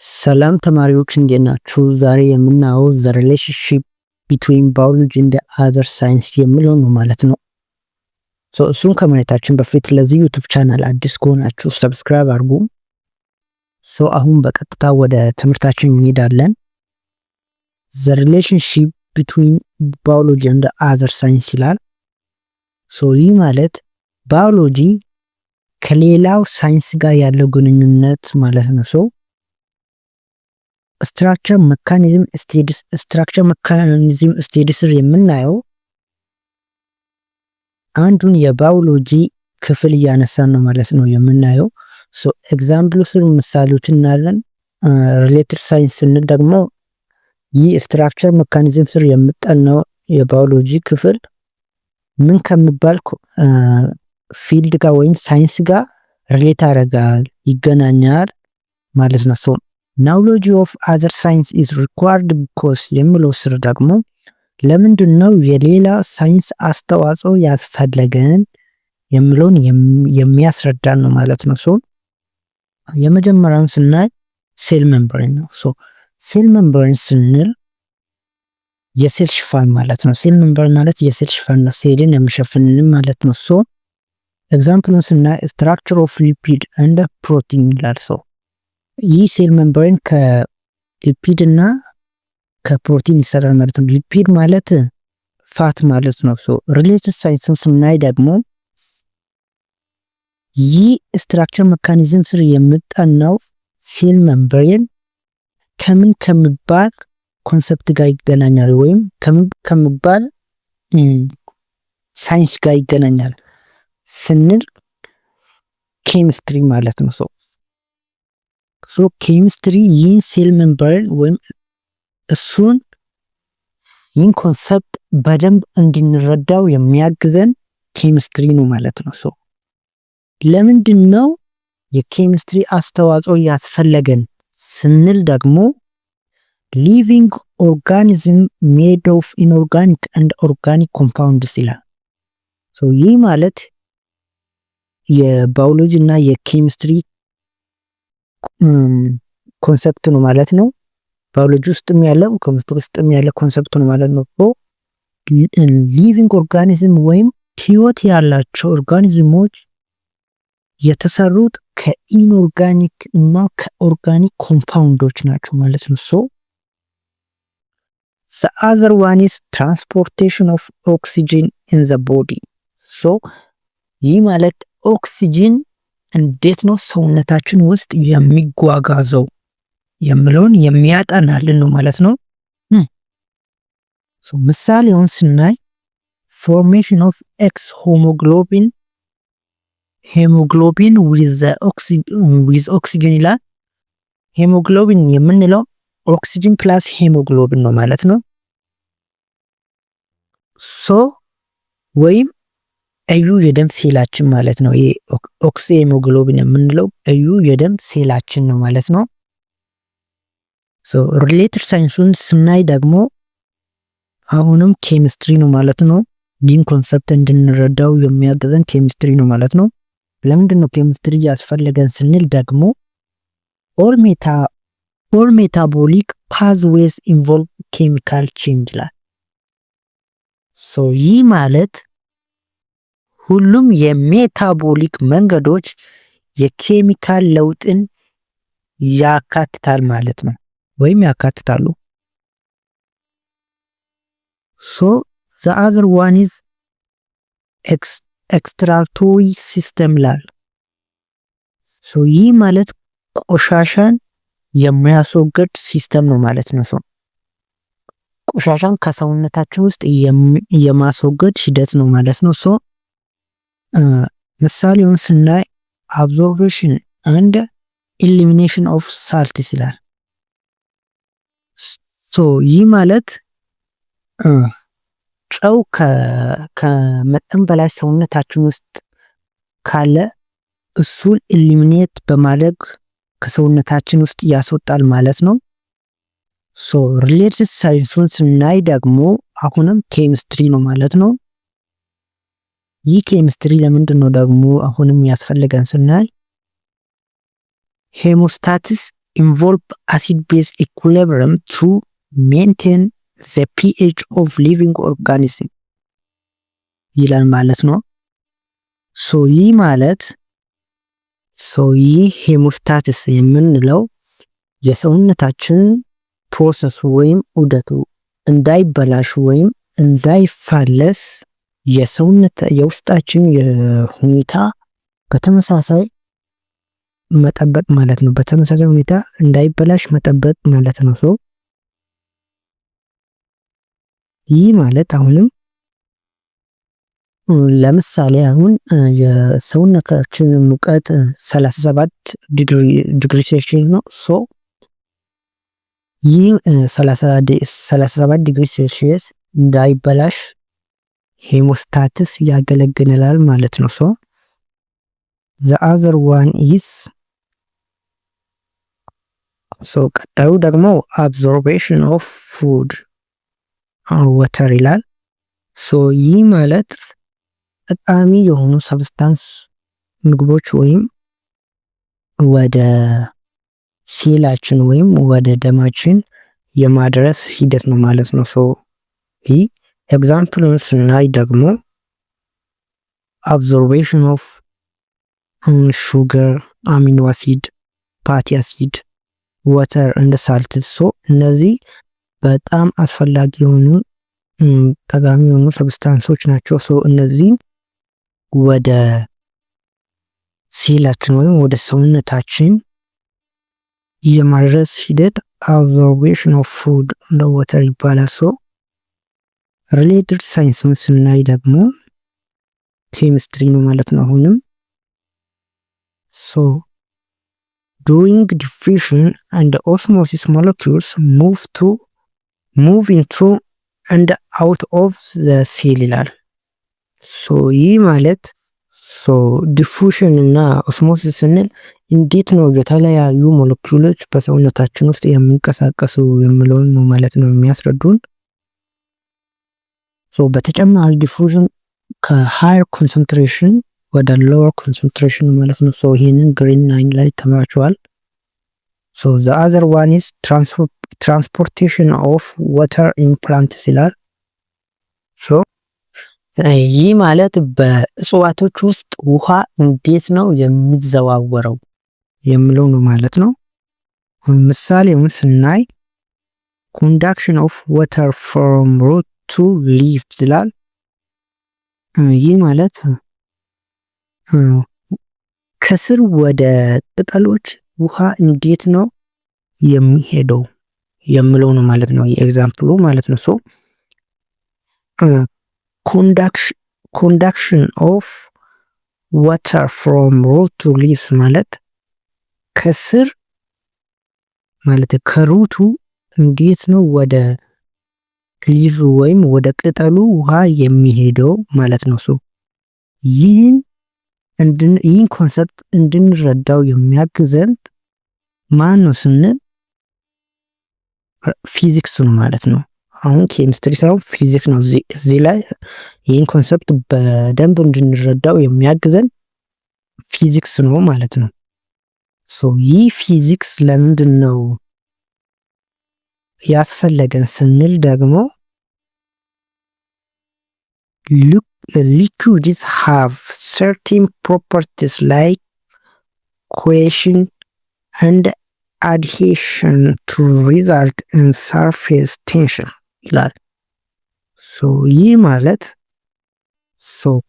ሰላም ተማሪዎች እንዴት ናችሁ? ዛሬ የምናየው ዘ ሪሌሽንሺፕ ቢትዊን ባዮሎጂ ኤንድ አዘር ሳይንስ የሚለው ነው ማለት ነው። እሱን ከማየታችን በፊት ለዚህ ዩቱብ ቻናል አዲስ ከሆናችሁ ሰብስክራይብ አድርጉ። አሁን በቀጥታ ወደ ትምህርታችን እንሄዳለን። ዘ ሪሌሽንሺፕ ቢትዊን ባዮሎጂ ኤንድ አዘር ሳይንስ ይላል። ይህ ማለት ባዮሎጂ ከሌላው ሳይንስ ጋር ያለው ግንኙነት ማለት ነው። ስትራክቸር መካኒዝም ስቴዲስ የምናየው አንዱን የባዮሎጂ ክፍል እያነሳን ነው ማለት ነው የምናየው። ኤግዛምፕል ስር ምሳሌዎችን እናያለን። ሪሌትድ ሳይንስ ስንል ደግሞ ይህ ስትራክቸር መካኒዝም ስር የምጠናው የባዮሎጂ ክፍል ምን ከሚባል ፊልድ ጋር ወይም ሳይንስ ጋር ሪሌት ያደርጋል ይገናኛል ማለት ነው። ናውሎጂ ኦፍ አዘር ሳይንስ ኢዝ ሪኳርድ ቢኮዝ የሚለው ስር ደግሞ ለምንድን ነው የሌላ ሳይንስ አስተዋጽኦ ያስፈለገን የሚለውን የሚያስረዳን ነው ማለት ነው። የመጀመሪያውን ስናይ ሴል ሜምብሬን ነው። ሴል ሜምብሬን ስንል የሴል ሽፋን ማለት ነው። ሴል ሜምብሬን ማለት የሴል ሽፋን ነው፣ ሴልን የሚሸፍንን ማለት ነው። ኤግዛምፕሉን ስናይ ስትራክቸር ኦፍ ሊፒድ እንደ ፕሮቲን ይላል። ይህ ሴል ሜምብሬን ከሊፒድ እና ከፕሮቲን ይሰራል ማለት ነው። ሊፒድ ማለት ፋት ማለት ነው። ሪሌትድ ሳይንስን ስናይ ደግሞ ይህ ስትራክቸር መካኒዝም ስር የምጠናው ሴል ሜምብሬን ከምን ከሚባል ኮንሰፕት ጋር ይገናኛል ወይም ከምን ከሚባል ሳይንስ ጋር ይገናኛል ስንል ኬሚስትሪ ማለት ነው። ኬሚስትሪ ይህን ሴል ሜምብሬን ወይም ይህን ኮንሰፕት በደንብ እንድንረዳው የሚያግዘን ኬሚስትሪ ነው ማለት ነው። ለምንድን ነው የኬሚስትሪ አስተዋጽኦ ያስፈለገን ስንል ደግሞ ሊቪንግ ኦርጋኒዝም ሜድ ኦፍ ኢንኦርጋኒክ ኤንድ ኦርጋኒክ ኮምፓውንድስ ይላል። ይህ ማለት የባዮሎጂ እና የኬሚስትሪ ኮንሰፕት ነው ማለት ነው። ባዮሎጂ ውስጥም ያለ ኬሚስትሪ ውስጥም ያለ ኮንሰፕት ነው ማለት ነው። ሊቪንግ ኦርጋኒዝም ወይም ህይወት ያላቸው ኦርጋኒዝሞች የተሰሩት ከኢንኦርጋኒክ እና ከኦርጋኒክ ኮምፓውንዶች ናቸው ማለት ነው። the other one is transportation of oxygen in the body. ይህ ማለት ኦክሲጅን እንዴት ነው ሰውነታችን ውስጥ የሚጓጓዘው የሚለውን የሚያጠናልን ነው ማለት ነው። ምሳሌውን ስናይ formation of X hemoglobin with oxygen ይላል። ሄሞግሎቢን የምንለው ኦክሲጅን ፕላስ ሄሞግሎቢን ነው ማለት ነው። ወይም እዩ የደም ሴላችን ማለት ነው። ይሄ ኦክሲ ሄሞግሎቢን የምንለው እዩ የደም ሴላችን ነው ማለት ነው። ሪሌትድ ሳይንሱን ስናይ ደግሞ አሁንም ኬሚስትሪ ነው ማለት ነው። ይህን ኮንሰፕት እንድንረዳው የሚያገዘን ኬሚስትሪ ነው ማለት ነው። ለምንድን ነው ኬሚስትሪ ያስፈለገን ስንል ደግሞ ኦል ሜታቦሊክ ፓዝዌይስ ኢንቮልቭ ኬሚካል ቼንጅ ይላል። ይህ ማለት ሁሉም የሜታቦሊክ መንገዶች የኬሚካል ለውጥን ያካትታል ማለት ነው ወይም ያካትታሉ። the other one is ኤክስትራክቶሪ ሲስተም ይላል። ይህ ማለት ቆሻሻን የሚያስወግድ ሲስተም ነው ማለት ነው። ቆሻሻን ከሰውነታችን ውስጥ የማስወገድ ሂደት ነው ማለት ነው። ምሳሌውን ስናይ አብዞርፕሽን አንድ ኢሊሚኔሽን ኦፍ ሳልትስ ይላል። ይህ ማለት ጨው ከመጠን በላይ ሰውነታችን ውስጥ ካለ እሱን ኢሊሚኔት በማድረግ ከሰውነታችን ውስጥ ያስወጣል ማለት ነው። ሪሌትድ ሳይንሱን ስናይ ደግሞ አሁንም ኬሚስትሪ ነው ማለት ነው። ይህ ኬሚስትሪ ለምንድን ነው ደግሞ አሁንም ያስፈልገን ስናይ ሄሞስታሲስ involve acid-base equilibrium to maintain the pH of living organism ይላል ማለት ነው። ይህ ሄሞስታሲስ የምንለው የሰውነታችን ፕሮሰስ ወይም ዑደቱ እንዳይበላሽ ወይም እንዳይፋለስ የውስጣችን ሁኔታ በተመሳሳይ መጠበቅ ማለት ነው። በተመሳሳይ ሁኔታ እንዳይበላሽ መጠበቅ ማለት ነው። ይህ ማለት አሁንም ለምሳሌ አሁን የሰውነታችን ሙቀት 37 ዲግሪ ሴልሺየስ ነው። ይህ 37 ዲግሪ ሴልሺየስ እንዳይበላሽ ሄሞስታሲስ ያገለግላል ማለት ነው። the other one is ቀጣዩ ደግሞ absorption of food water ይላል። ይህ ማለት ጠቃሚ የሆኑ ሰብስታንስ ምግቦች ወይም ወደ ሴላችን ወይም ወደ ደማችን የማድረስ ሂደት ነው ማለት ነው። ይህ ኤግዛምፕሉን ስናይ ደግሞ absorption of sugar, amino acid, fatty acid, water and salt እነዚህ በጣም አስፈላጊ የሆኑ ጠቃሚ የሆኑ ሰብስታንሶች ናቸው። እነዚህን ወደ ሴላችን ወይም ወደ ሰውነታችን የማድረስ ሂደት absorption of food and water ይባላል። ሪሌትድ ሳይንስን ስናይ ደግሞ ኬሚስትሪ ነው ማለት ነው። አሁንም during diffusion and osmosis molecules move into and out of the cell ይላል። ይህ ማለት ዲፉሽን እና ኦስሞሲስ ስንል እንዴት ነው የተለያዩ ሞለኪውሎች በሰውነታችን ውስጥ የሚንቀሳቀሱ የሚለውን ነው ማለት ነው የሚያስረዱን። በተጨማሪ ዲፉዥን ከሃየር ኮንሰንትሬሽን ወደ ሎወር ኮንሰንትሬሽን ማለት ነው። ይህንን ግሪን 9 ላይ ተምራችኋል። the other one is transportation of water in plants ይላል። ይህ ማለት በእጽዋቶች ውስጥ ውሃ እንዴት ነው የሚዘዋወረው የሚለው ነው ማለት ነው። ምሳሌውን ስናይ conduction of water from root to leaf ይላል። ይህ ማለት ከስር ወደ ቅጠሎች ውሃ እንዴት ነው የሚሄደው የሚለው ነው ማለት ነው። የኤግዛምፕሉ ማለት ነው። conduction of water from root to leaf ማለት ከስር ማለት ከሩቱ እንዴት ነው ወደ ሊፍ ወይም ወደ ቅጠሉ ውሃ የሚሄደው ማለት ነው። ይህን ኮንሰፕት እንድንረዳው የሚያግዘን ማን ነው ስንል ፊዚክስ ነው ማለት ነው። አሁን ኬሚስትሪ ሳይሆን ፊዚክስ ነው። እዚህ ላይ ይህን ኮንሰፕት በደንብ እንድንረዳው የሚያግዘን ፊዚክስ ነው ማለት ነው። ይህ ፊዚክስ ለምንድን ነው ያስፈለገን ስንል ደግሞ liquids have certain properties like cohesion and adhesion to result in surface tension ይላል። ይህ ማለት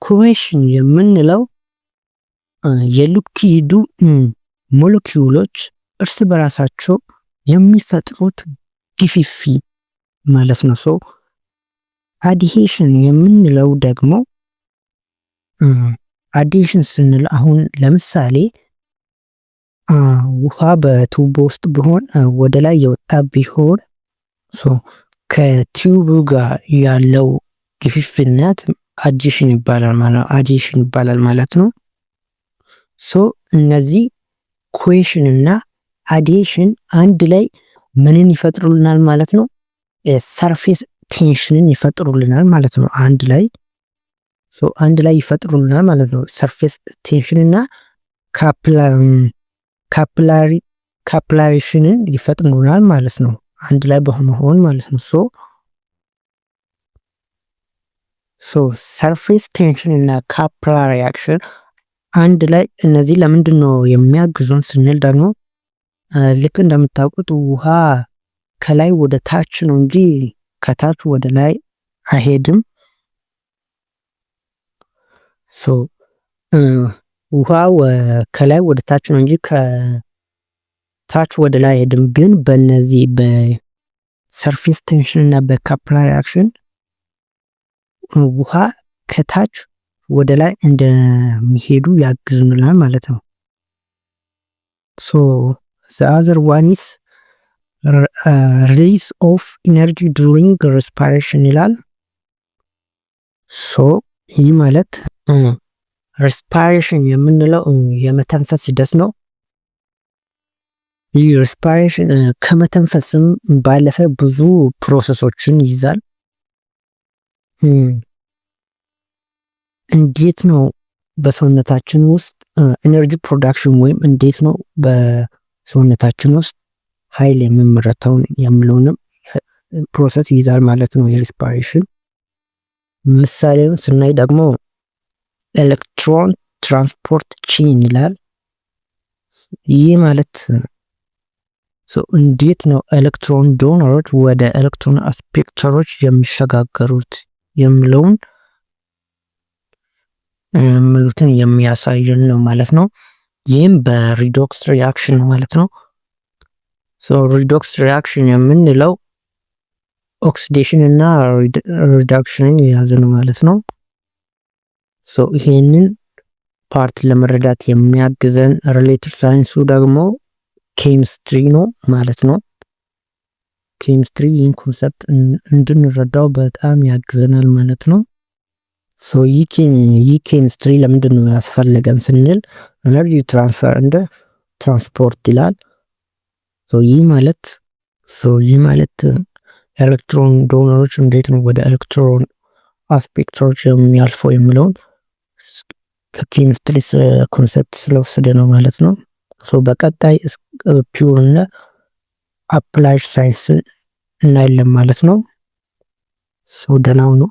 cohesion የምንለው የሊኩዊዱ ሞለኪውሎች እርስ በራሳቸው የሚፈጥሩት ግፊፊ ማለት ነው። አዲሄሽን የምንለው ደግሞ አዲሽን ስንል አሁን ለምሳሌ ውሃ በቱቦ ውስጥ ቢሆን ወደ ላይ የወጣ ቢሆን ከቲዩቡ ጋር ያለው ግፊፍነት አዲሽን ይባላል ማለት ነው። እነዚህ ኮሄሽን እና አዲሽን አንድ ላይ ምንን ይፈጥሩልናል ማለት ነው? ሰርፌስ ቴንሽንን ይፈጥሩልናል ማለት ነው። አንድ ላይ ይፈጥሩልናል ማለት ነው። ሰርፌስ ቴንሽን እና ካፕላሪ ካፕላሬሽንን ይፈጥሩናል ማለት ነው፣ አንድ ላይ በመሆን ማለት ነው። ሰርፌስ ቴንሽን እና ካፕላር ሪያክሽን አንድ ላይ እነዚህ ለምንድን ነው የሚያግዙን ስንል ደግሞ ልክ እንደምታውቁት ውሃ ከላይ ወደ ታች ነው እንጂ ከታች ወደ ላይ አይሄድም። ውሃ ከላይ ወደ ታች ነው እንጂ ከታች ወደ ላይ አይሄድም። ግን በእነዚህ በሰርፌስ ቴንሽን እና በካፕላር ሪያክሽን ውሃ ከታች ወደ ላይ እንደሚሄዱ ያግዙናል ማለት ነው። the other one is release of energy during respiration ይላል። ይህ ማለት respiration የምንለው የመተንፈስ ሂደት ነው። ይህ respiration ከመተንፈስም ባለፈ ብዙ ፕሮሰሶችን ይይዛል። እንዴት ነው በሰውነታችን ውስጥ ኤነርጂ ፕሮዳክሽን ወይም እንዴት ነው በሰውነታችን ውስጥ ኃይል የሚመረተውን የሚለውንም ፕሮሰስ ይይዛል ማለት ነው የሪስፓይሬሽን። ምሳሌውን ስናይ ደግሞ ኤሌክትሮን ትራንስፖርት ቼን ይላል። ይህ ማለት እንዴት ነው ኤሌክትሮን ዶነሮች ወደ ኤሌክትሮን አስፔክተሮች የሚሸጋገሩት የሚለውን ምሉትን የሚያሳየን ነው ማለት ነው። ይህም በሪዶክስ ሪያክሽን ማለት ነው። ሪዶክስ ሪያክሽን የምንለው ኦክሲዴሽን እና ሪዳክሽንን የያዘ ነው ማለት ነው። ይሄንን ፓርት ለመረዳት የሚያግዘን ሪሌትድ ሳይንሱ ደግሞ ኬሚስትሪ ነው ማለት ነው። ኬሚስትሪ ይህን ኮንሰፕት እንድንረዳው በጣም ያግዘናል ማለት ነው። ይህ ኬሚስትሪ ለምንድን ነው ያስፈለገን ስንል ኤነርጂ ትራንስፈር እንደ ትራንስፖርት ይላል። ይህ ማለት ኤሌክትሮን ዶነሮች እንዴት ነው ወደ ኤሌክትሮን አስፔክተሮች የሚያልፈው የሚለውን ከኬሚስትሪ ኮንሰፕት ስለወሰደ ነው ማለት ነው። በቀጣይ ፒውር እና አፕላይድ ሳይንስ እናያለን ማለት ነው። ደህና ሁኑ።